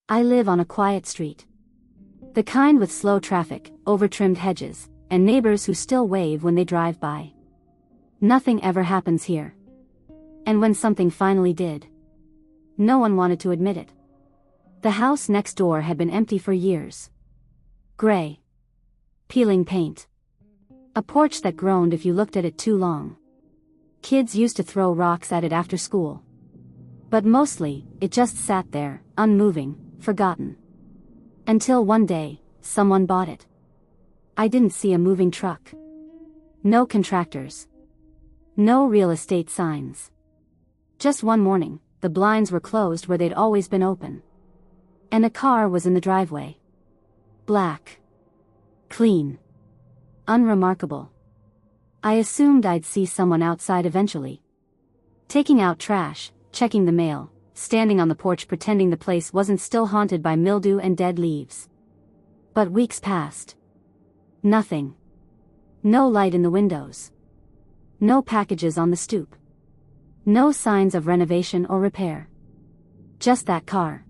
I live on a quiet street. The kind with slow traffic, over-trimmed hedges, and neighbors who still wave when they drive by. Nothing ever happens here. And when something finally did, no one wanted to admit it. The house next door had been empty for years. Gray. Peeling paint. A porch that groaned if you looked at it too long. Kids used to throw rocks at it after school. But mostly, it just sat there, unmoving, forgotten. Until one day, someone bought it. I didn't see a moving truck. No contractors. No real estate signs. Just one morning, the blinds were closed where they'd always been open. And a car was in the driveway. Black. Clean. Unremarkable. I assumed I'd see someone outside eventually. Taking out trash, checking the mail, standing on the porch pretending the place wasn't still haunted by mildew and dead leaves. But weeks passed. Nothing. No light in the windows. No packages on the stoop. No signs of renovation or repair. Just that car.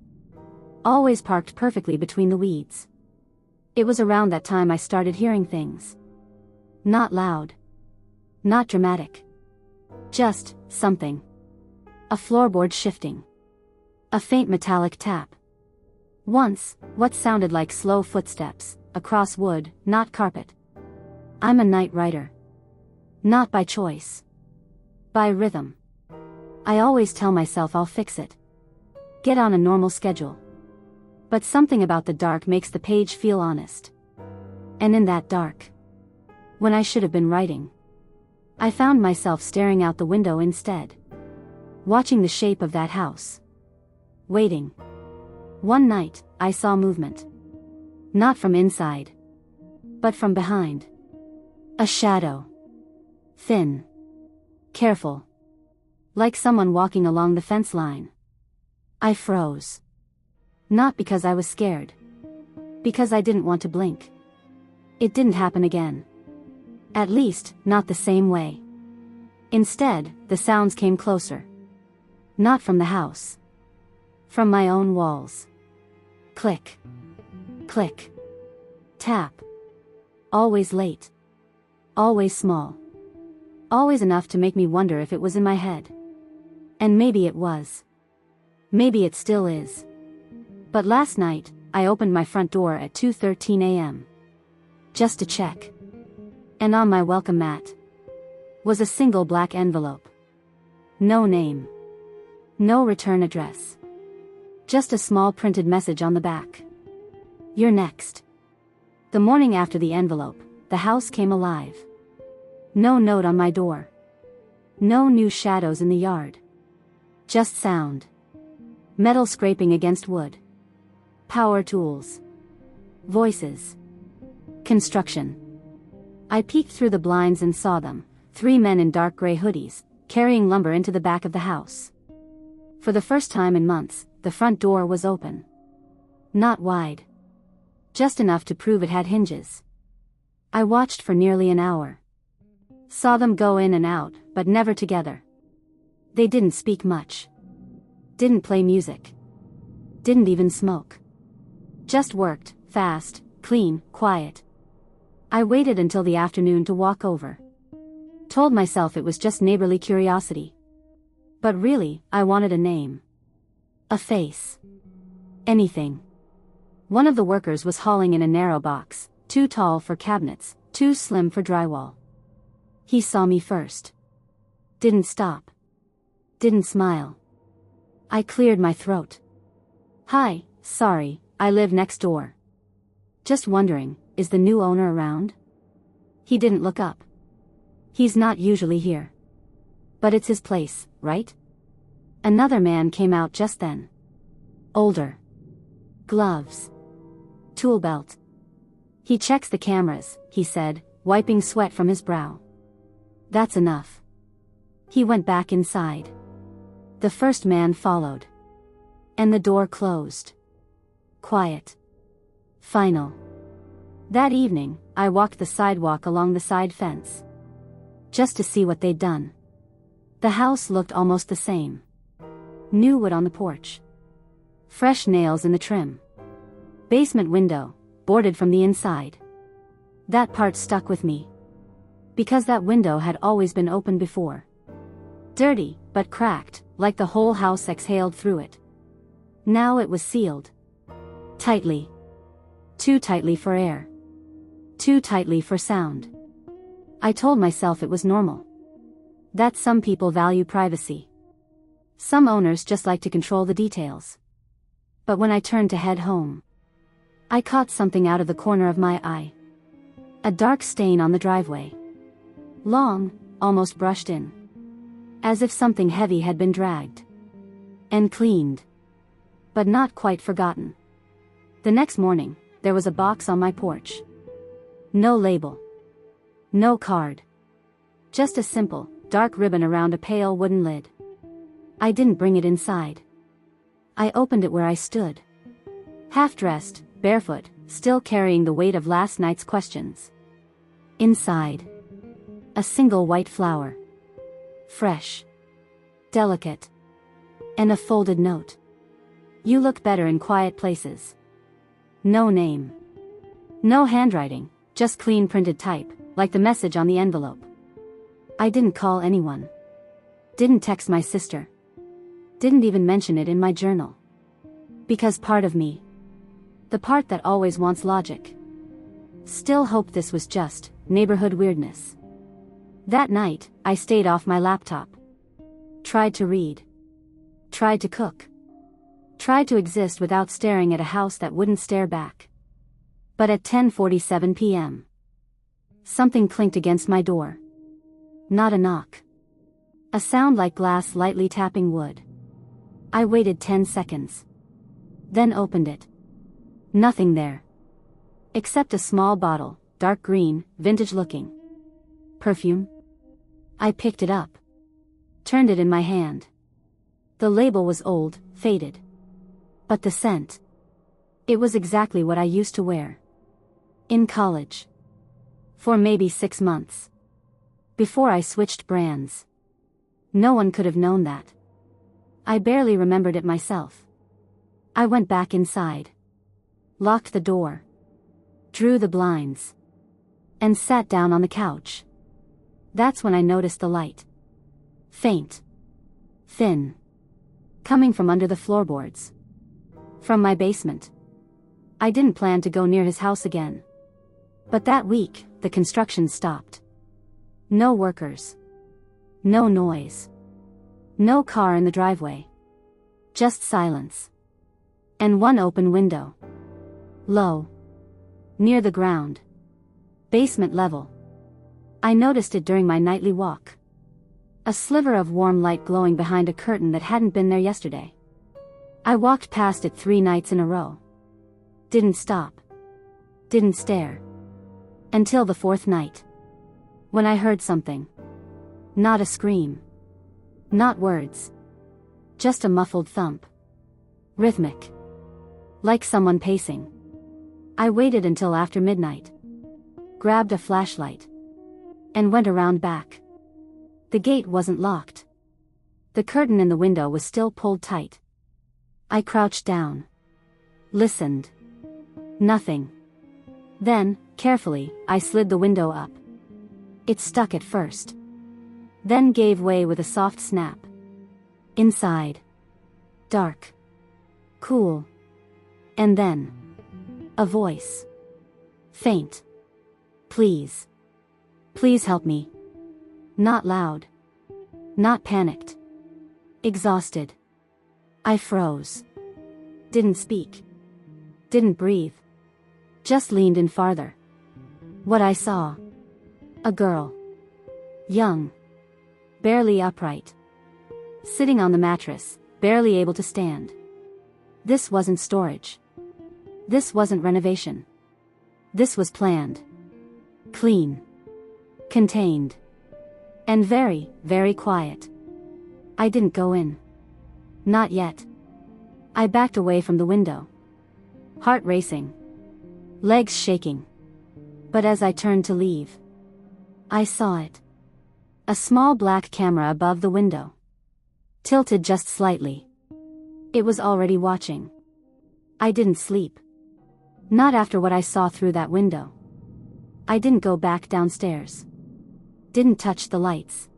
Always parked perfectly between the weeds. It was around that time I started hearing things. Not loud. Not dramatic. Just something. A floorboard shifting. A faint metallic tap. Once, what sounded like slow footsteps, across wood, not carpet. I'm a night writer. Not by choice. By rhythm. I always tell myself I'll fix it. Get on a normal schedule. But something about the dark makes the page feel honest. And in that dark, when I should have been writing, I found myself staring out the window instead. Watching the shape of that house. Waiting. One night, I saw movement. Not from inside. But from behind. A shadow. Thin. Careful. Like someone walking along the fence line. I froze. Not because I was scared. Because I didn't want to blink. It didn't happen again. At least, not the same way. Instead, the sounds came closer. Not from the house. From my own walls. Click. Click. Tap. Always late. Always small. Always enough to make me wonder if it was in my head. And maybe it was. Maybe it still is. But last night, I opened my front door at 2:13 a.m. Just to check. And on my welcome mat was a single black envelope. No name. No return address. Just a small printed message on the back. You're next. The morning after the envelope, the house came alive. No note on my door. No new shadows in the yard. Just sound. Metal scraping against wood. Power tools. Voices. Construction. I peeked through the blinds and saw them, 3 men in dark gray hoodies, carrying lumber into the back of the house. For the first time in months, the front door was open. Not wide. Just enough to prove it had hinges. I watched for nearly an hour. Saw them go in and out, but never together. They didn't speak much. Didn't play music. Didn't even smoke. Just worked, fast, clean, quiet. I waited until the afternoon to walk over. Told myself it was just neighborly curiosity. But really, I wanted a name. A face. Anything. One of the workers was hauling in a narrow box, too tall for cabinets, too slim for drywall. He saw me first. Didn't stop. Didn't smile. I cleared my throat. Hi, sorry, I live next door. Just wondering, is the new owner around? He didn't look up. He's not usually here. But it's his place, right? Another man came out just then. Older. Gloves. Tool belt. He checks the cameras, he said, wiping sweat from his brow. That's enough. He went back inside. The first man followed. And the door closed. Quiet. Final. That evening, I walked the sidewalk along the side fence. Just to see what they'd done. The house looked almost the same. New wood on the porch. Fresh nails in the trim. Basement window, boarded from the inside. That part stuck with me. Because that window had always been open before. Dirty, but cracked, like the whole house exhaled through it. Now it was sealed. Tightly. Too tightly for air. Too tightly for sound. I told myself it was normal. That some people value privacy. Some owners just like to control the details. But when I turned to head home, I caught something out of the corner of my eye. A dark stain on the driveway. Long, almost brushed in. As if something heavy had been dragged. And cleaned. But not quite forgotten. The next morning, there was a box on my porch. No label. No card. Just a simple, dark ribbon around a pale wooden lid. I didn't bring it inside. I opened it where I stood. Half-dressed, barefoot, still carrying the weight of last night's questions. Inside. A single white flower. Fresh. Delicate. And a folded note. You look better in quiet places. No name. No handwriting, just clean printed type, like the message on the envelope. I didn't call anyone. Didn't text my sister. Didn't even mention it in my journal. Because part of me, the part that always wants logic, still hoped this was just neighborhood weirdness. That night, I stayed off my laptop. Tried to read. Tried to cook. Tried to exist without staring at a house that wouldn't stare back. But at 10:47 p.m., something clinked against my door. Not a knock. A sound like glass lightly tapping wood. I waited 10 seconds. Then opened it. Nothing there. Except a small bottle, dark green, vintage looking. Perfume? I picked it up. Turned it in my hand. The label was old, faded. But the scent. It was exactly what I used to wear. In college. For maybe 6 months. Before I switched brands. No one could have known that. I barely remembered it myself. I went back inside. Locked the door. Drew the blinds. And sat down on the couch. That's when I noticed the light. Faint. Thin. Coming from under the floorboards. From my basement. I didn't plan to go near his house again. But that week, the construction stopped. No workers. No noise. No car in the driveway. Just silence. And one open window. Low. Near the ground. Basement level. I noticed it during my nightly walk. A sliver of warm light glowing behind a curtain that hadn't been there yesterday. I walked past it 3 nights in a row. Didn't stop. Didn't stare. Until the 4th night. When I heard something. Not a scream. Not words. Just a muffled thump. Rhythmic. Like someone pacing. I waited until after midnight. Grabbed a flashlight. And went around back. The gate wasn't locked. The curtain in the window was still pulled tight. I crouched down. Listened. Nothing. Then, carefully, I slid the window up. It stuck at first. Then gave way with a soft snap. Inside. Dark. Cool. And then. A voice. Faint. Please. Please help me. Not loud. Not panicked. Exhausted. I froze. Didn't speak. Didn't breathe. Just leaned in farther. What I saw. A girl. Young. Barely upright. Sitting on the mattress, barely able to stand. This wasn't storage. This wasn't renovation. This was planned. Clean. Contained. And very, very quiet. I didn't go in. Not yet. I backed away from the window. Heart racing. Legs shaking. But as I turned to leave, I saw it. A small black camera above the window. Tilted just slightly. It was already watching. I didn't sleep. Not after what I saw through that window. I didn't go back downstairs. Didn't touch the lights.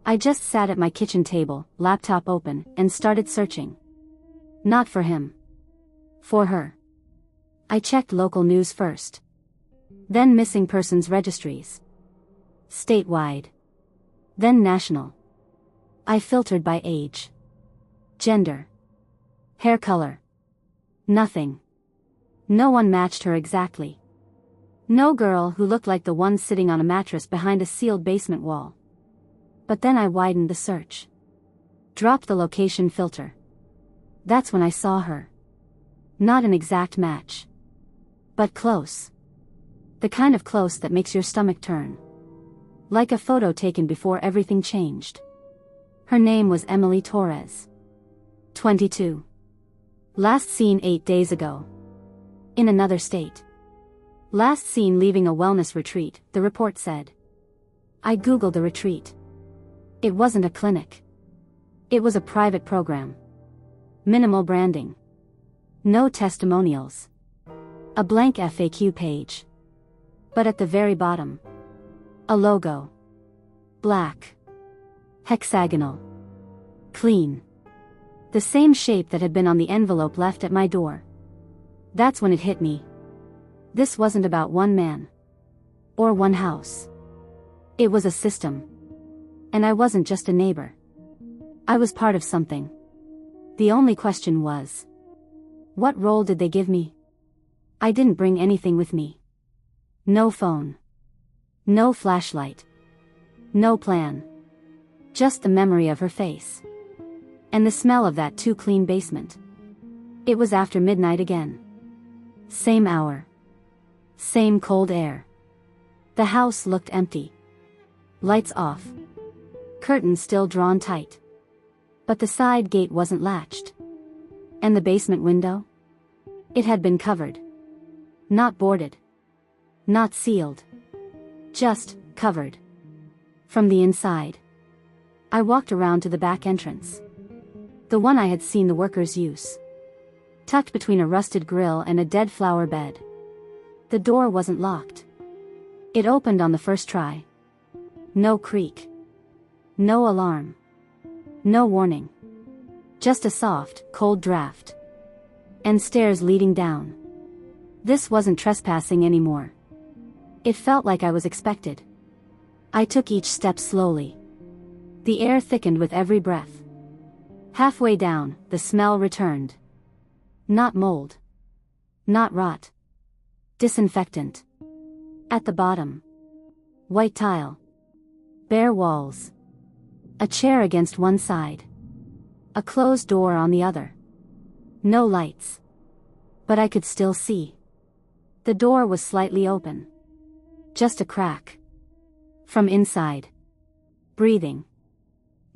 I just sat at my kitchen table, laptop open, and started searching. Not for him. For her. I checked local news first. Then missing persons registries. Statewide. Then national. I filtered by age. Gender. Hair color. Nothing. No one matched her exactly. No girl who looked like the one sitting on a mattress behind a sealed basement wall. But then I widened the search. Dropped the location filter. That's when I saw her. Not an exact match. But close. The kind of close that makes your stomach turn. Like a photo taken before everything changed. Her name was Emily Torres. 22. Last seen 8 days ago. In another state. Last seen leaving a wellness retreat, the report said. I googled the retreat. It wasn't a clinic. It was a private program. Minimal branding. No testimonials. A blank FAQ page. But at the very bottom. A logo. Black. Hexagonal. Clean. The same shape that had been on the envelope left at my door. That's when it hit me. This wasn't about one man. Or one house. It was a system. And I wasn't just a neighbor. I was part of something. The only question was, what role did they give me? I didn't bring anything with me. No phone. No flashlight. No plan. Just the memory of her face. And the smell of that too clean basement. It was after midnight again. Same hour. Same cold air. The house looked empty. Lights off. Curtains still drawn tight. But the side gate wasn't latched. And the basement window? It had been covered. Not boarded. Not sealed. Just covered. From the inside. I walked around to the back entrance. The one I had seen the workers use. Tucked between a rusted grill and a dead flower bed. The door wasn't locked. It opened on the first try. No creak. No alarm. No warning. Just a soft, cold draft. And stairs leading down. This wasn't trespassing anymore. It felt like I was expected. I took each step slowly. The air thickened with every breath. Halfway down, the smell returned. Not mold. Not rot. Disinfectant. At the bottom. White tile. Bare walls. A chair against one side. A closed door on the other. No lights. But I could still see. The door was slightly open. Just a crack. From inside. Breathing.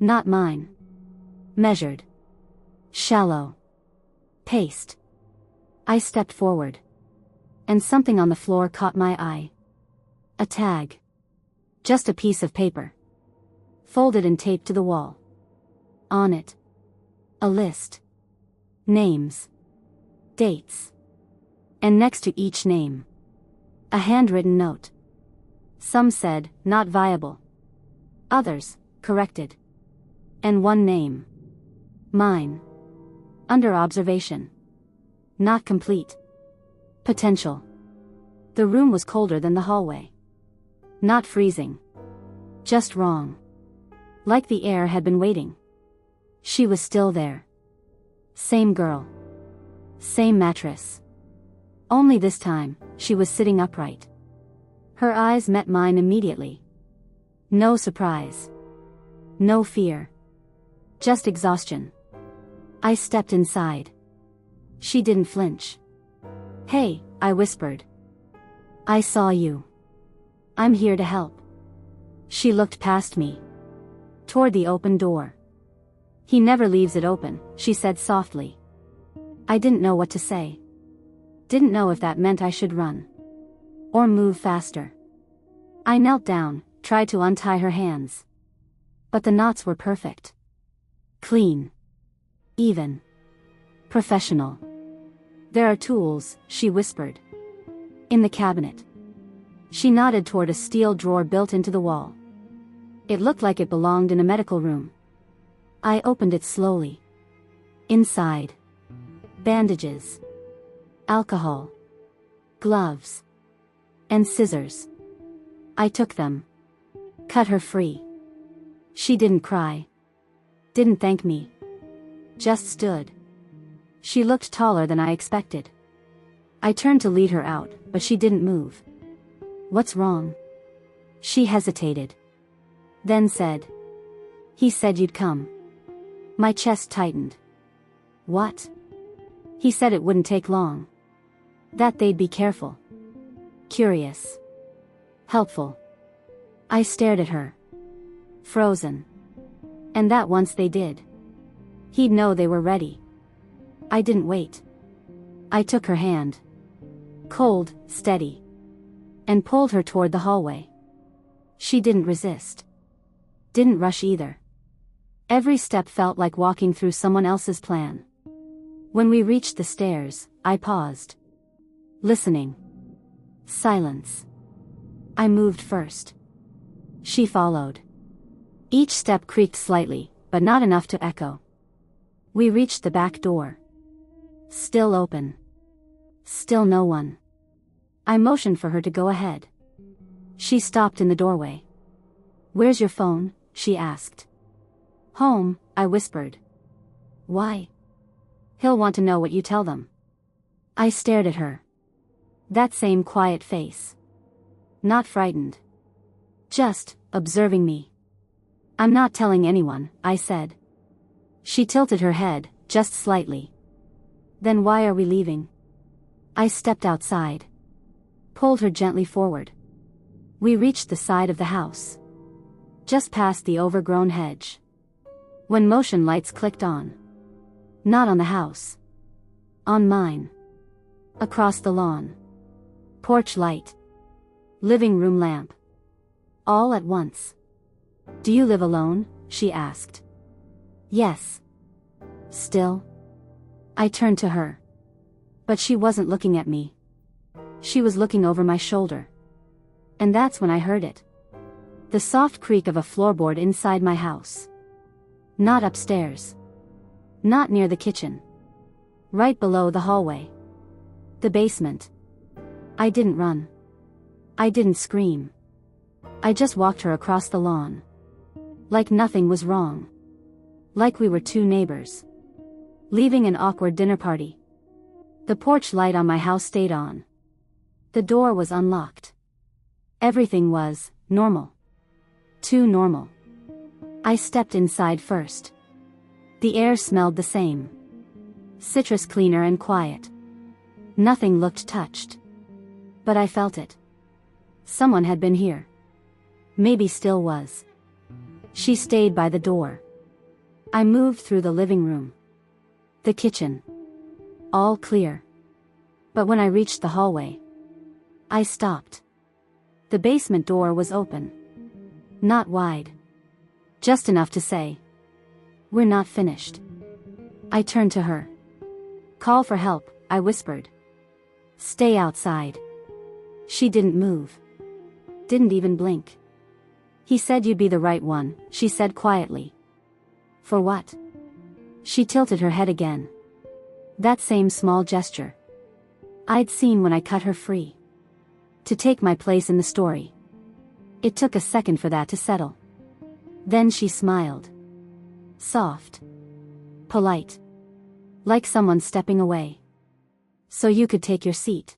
Not mine. Measured. Shallow. Paced. I stepped forward. And something on the floor caught my eye. A tag. Just a piece of paper. Folded and taped to the wall. On it. A list. Names. Dates. And next to each name. A handwritten note. Some said, not viable. Others, corrected. And one name. Mine. Under observation. Not complete. Potential. The room was colder than the hallway. Not freezing. Just wrong. Like the air had been waiting. She was still there. Same girl. Same mattress. Only this time, she was sitting upright. Her eyes met mine immediately. No surprise. No fear. Just exhaustion. I stepped inside. She didn't flinch. Hey, I whispered. I saw you. I'm here to help. She looked past me. Toward the open door. He never leaves it open, she said softly. I didn't know what to say. Didn't know if that meant I should run. Or move faster. I knelt down, tried to untie her hands. But the knots were perfect. Clean. Even. Professional. There are tools, she whispered. In the cabinet. She nodded toward a steel drawer built into the wall. It looked like it belonged in a medical room. I opened it slowly. Inside. Bandages. Alcohol. Gloves. And scissors. I took them. Cut her free. She didn't cry. Didn't thank me. Just stood. She looked taller than I expected. I turned to lead her out, but she didn't move. What's wrong? She hesitated. Then said. He said you'd come. My chest tightened. What? He said it wouldn't take long. That they'd be careful. Curious. Helpful. I stared at her. Frozen. And that once they did, he'd know they were ready. I didn't wait. I took her hand. Cold, steady. And pulled her toward the hallway. She didn't resist. Didn't rush either. Every step felt like walking through someone else's plan. When we reached the stairs, I paused. Listening. Silence. I moved first. She followed. Each step creaked slightly, but not enough to echo. We reached the back door. Still open. Still no one. I motioned for her to go ahead. She stopped in the doorway. Where's your phone? She asked. Home, I whispered. Why? He'll want to know what you tell them. I stared at her. That same quiet face. Not frightened. Just observing me. I'm not telling anyone, I said. She tilted her head, just slightly. Then why are we leaving? I stepped outside. Pulled her gently forward. We reached the side of the house. Just past the overgrown hedge. When motion lights clicked on. Not on the house. On mine. Across the lawn. Porch light. Living room lamp. All at once. Do you live alone? She asked. Yes. Still? I turned to her. But she wasn't looking at me. She was looking over my shoulder. And that's when I heard it. The soft creak of a floorboard inside my house. Not upstairs. Not near the kitchen. Right below the hallway. The basement. I didn't run. I didn't scream. I just walked her across the lawn. Like nothing was wrong. Like we were two neighbors. Leaving an awkward dinner party. The porch light on my house stayed on. The door was unlocked. Everything was normal. Too normal. I stepped inside first. The air smelled the same. Citrus cleaner and quiet. Nothing looked touched. But I felt it. Someone had been here. Maybe still was. She stayed by the door. I moved through the living room. The kitchen. All clear. But when I reached the hallway, I stopped. The basement door was open. Not wide. Just enough to say, we're not finished. I turned to her. Call for help, I whispered. Stay outside. She didn't move. Didn't even blink. He said you'd be the right one, she said quietly. For what? She tilted her head again. That same small gesture I'd seen when I cut her free. To take my place in the story. It took a second for that to settle. Then she smiled. Soft. Polite. Like someone stepping away. So you could take your seat.